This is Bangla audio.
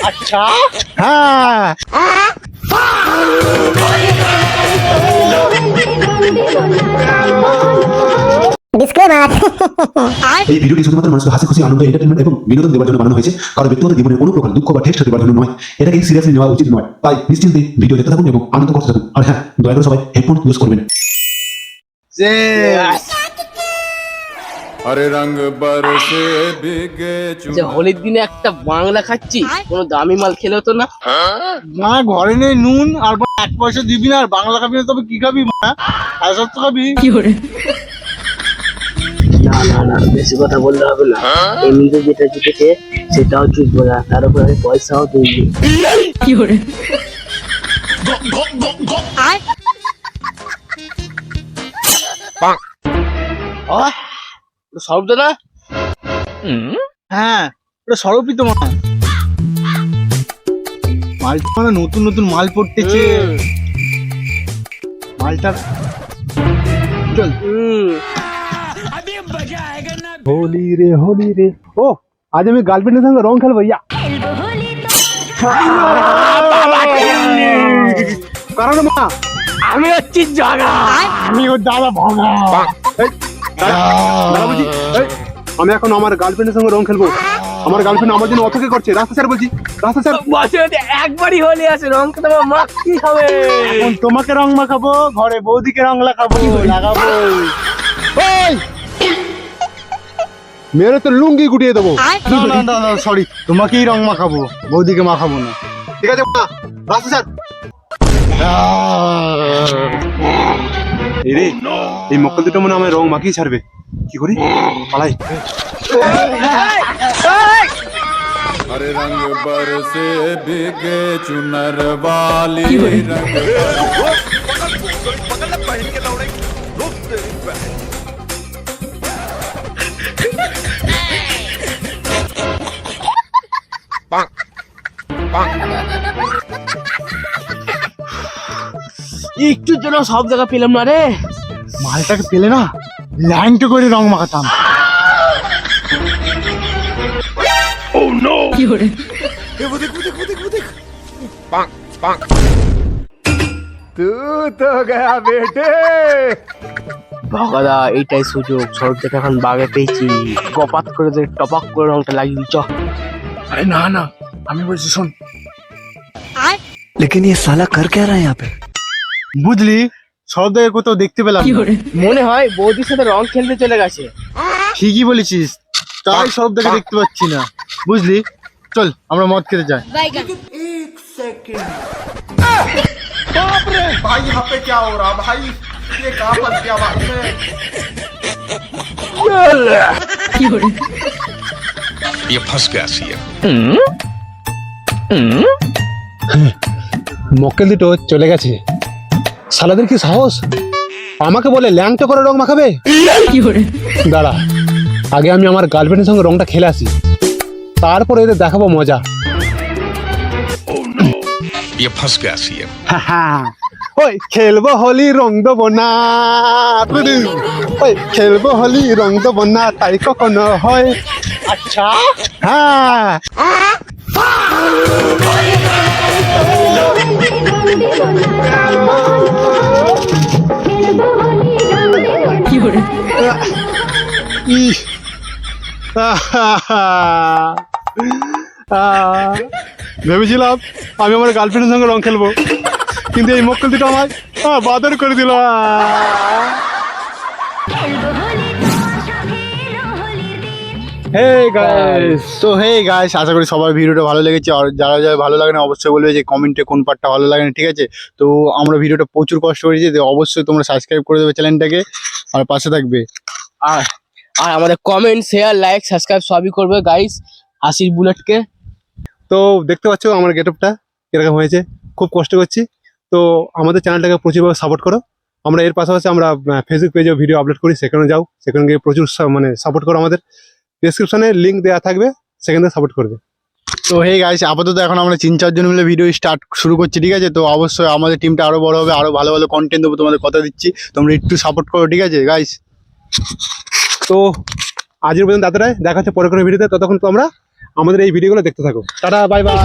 अच्छा हाँ ডিসক্লেমার এই ভিডিওটি শুধুমাত্র মানুষকে হাসি খুশি আনন্দ এন্টারটেইনমেন্ট এবং বিনোদন দেওয়ার জন্য বানানো হয়েছে কারণ ব্যক্তিগত জীবনে কোনো প্রকার দুঃখ বা টেস্ট দেওয়ার জন্য নয়। এটাকে সিরিয়াসলি নেওয়া উচিত নয়। তাই নিশ্চিন্তে ভিডিও দেখতে থাকুন এবং আনন্দ করতে থাকুন। আর হ্যাঁ, দয়া করে সবাই হেডফোন ইউজ করবেন। हरे रंग बरसे भीगे যে হোলির দিনে একটা বাংলা খাচ্ছি, কোনো দামি মাল খেলে হতো না। মা ঘরে নেই নুন আর 1 পয়সা দিবি না আর বাংলা খাবি না, তবে কি খাবি মা? আর সব তো খাবি না না না, বেশি কথা বললে হবে না। এমনিতে যেটা জিতেছে সেটাও চুপবো না, তার উপর আমি পয়সাও দিই। সব দাদা হ্যাঁ, ওটা সরবই তো মা। মাল মানে নতুন নতুন মাল পড়তেছে মালটা। চল হোলি রে ও আজ আমি গার্লফ্রেন্ডের সঙ্গে রং খেলবো ইয়া। কারণ মা আমি হচ্ছি জাগা। আমি ওর দাদা ভাঙা। আমি এখন আমার গার্লফ্রেন্ডের সঙ্গে রং খেলবো। আমার গার্লফ্রেন্ড আমার জন্য অপেক্ষা করছে। রাস্তা স্যার বলছি, রাস্তা স্যার। বছরে একবারই হোলি আছে, রং তো তোমার মাখতে হবে। এখন তোমাকে রং মাখাবো, ঘরে বৌদিকে রং লাগাবো। ওই মেরে তো লুঙ্গি গুটিয়ে দেবো। না না না সরি, তোমাকেই রং মাখাবো, বৌদিকে মাখাবো না। ঠিক আছে মা, রাস্তা স্যার। এই রে, এই মক্কল দুটো মনে আমার রং মাখিয়ে ছাড়বে। কি করি পালাই। हरे रंग बरसे भीगे चुनर वाली रंग একটুর জন্য সব জায়গা পেলাম না রে। মালটাকে পেলে না ল্যাংটো করে রং মাখাতাম। ভগদা, এইটাই সুযোগ। সব থেকে এখন বাগে পেয়েছি, গপাত করে টপাক করে রংটা লাগিয়ে দিচ্ছ। আরে না না, আমি বলছি শোন। लेकिन ये साला कर क्या रहा है यहाँ पे? বুঝলি, সব জায়গায় কোথাও দেখতে পেলাম না। মনে হয় বৌদির সাথে রং খেলতে চলে গেছে। ঠিকই বলেছিস, তাই সব জায়গায় দেখতে পাচ্ছি না। বুঝলি, চল আমরা মদ খেতে যাই। भाई यहाँ पे क्या हो रहा भाई, ये कहाँ फंस गया भाई मैं। ये फंस गया सीएम। মক্কেল দুটো চলে গেছে। সালাদের কি সাহস, আমাকে বলে ল্যাংটো করে রং মাখাবে। দাঁড়া, আগে আমি আমার গার্লফ্রেন্ডের সঙ্গে রংটা খেলে আসি, তারপরে এদের দেখাবো মজা। ये फंस गया सीएम। ওই খেলবো হোলি রং দেবো না, ওই খেলবো হোলি রং দেবো না, তাই কখনো হয়। আচ্ছা হ্যাঁ, ভেবেছিলাম আমি আমার গার্লফ্রেন্ডের সঙ্গে রং খেলবো, কিন্তু এই মক্কেল দুটো আমার বাদর করে দিল। হে গাইস, তো হে গাইস, আশা করি সবার ভিডিওটা ভালো লেগেছে। আর যারা যারা ভালো লাগে না অবশ্যই বলবে যে কমেন্টে কোন পার্টটা ভালো লাগে না, ঠিক আছে? তো আমরা ভিডিওটা প্রচুর কষ্ট করেছি, তো অবশ্যই তোমরা সাবস্ক্রাইব করে দেবে চ্যানেলটাকে আর পাশে থাকবে। আর আর আমাদের কমেন্ট, শেয়ার, লাইক, সাবস্ক্রাইব সবই করবে গাইস। আশির বুলেটকে তো দেখতে পাচ্ছ আমার গেটআপটা কিরকম হয়েছে, খুব কষ্ট করছি। তো আমাদের চ্যানেলটাকে প্রচুরভাবে সাপোর্ট করো। আমরা এর পাশাপাশি আমরা ফেসবুক পেজেও ভিডিও আপলোড করি, সেখানে যাও, সেখানে গিয়ে প্রচুর মানে সাপোর্ট করো। আমাদের ডেসক্রিপশনে লিঙ্ক দেওয়া থাকবে, সেখান থেকে সাপোর্ট করবে। তো হে গাইস, আপাতত এখন আমরা 3-4 জন মিলে ভিডিও স্টার্ট শুরু করছি, ঠিক আছে? তো অবশ্যই আমাদের টিমটা আরো বড় হবে, আরো ভালো ভালো কন্টেন্ট দেবো, তোমাদের কথা দিচ্ছি। তোমরা একটু সাপোর্ট করো, ঠিক আছে গাইস? তো আজকের পর্যন্ত এতটাই, দেখা হচ্ছে পরে কোনো ভিডিওতে। ততক্ষণ তোমরা আমাদের এই ভিডিওগুলো দেখতে থাকো। Tata, bye bye.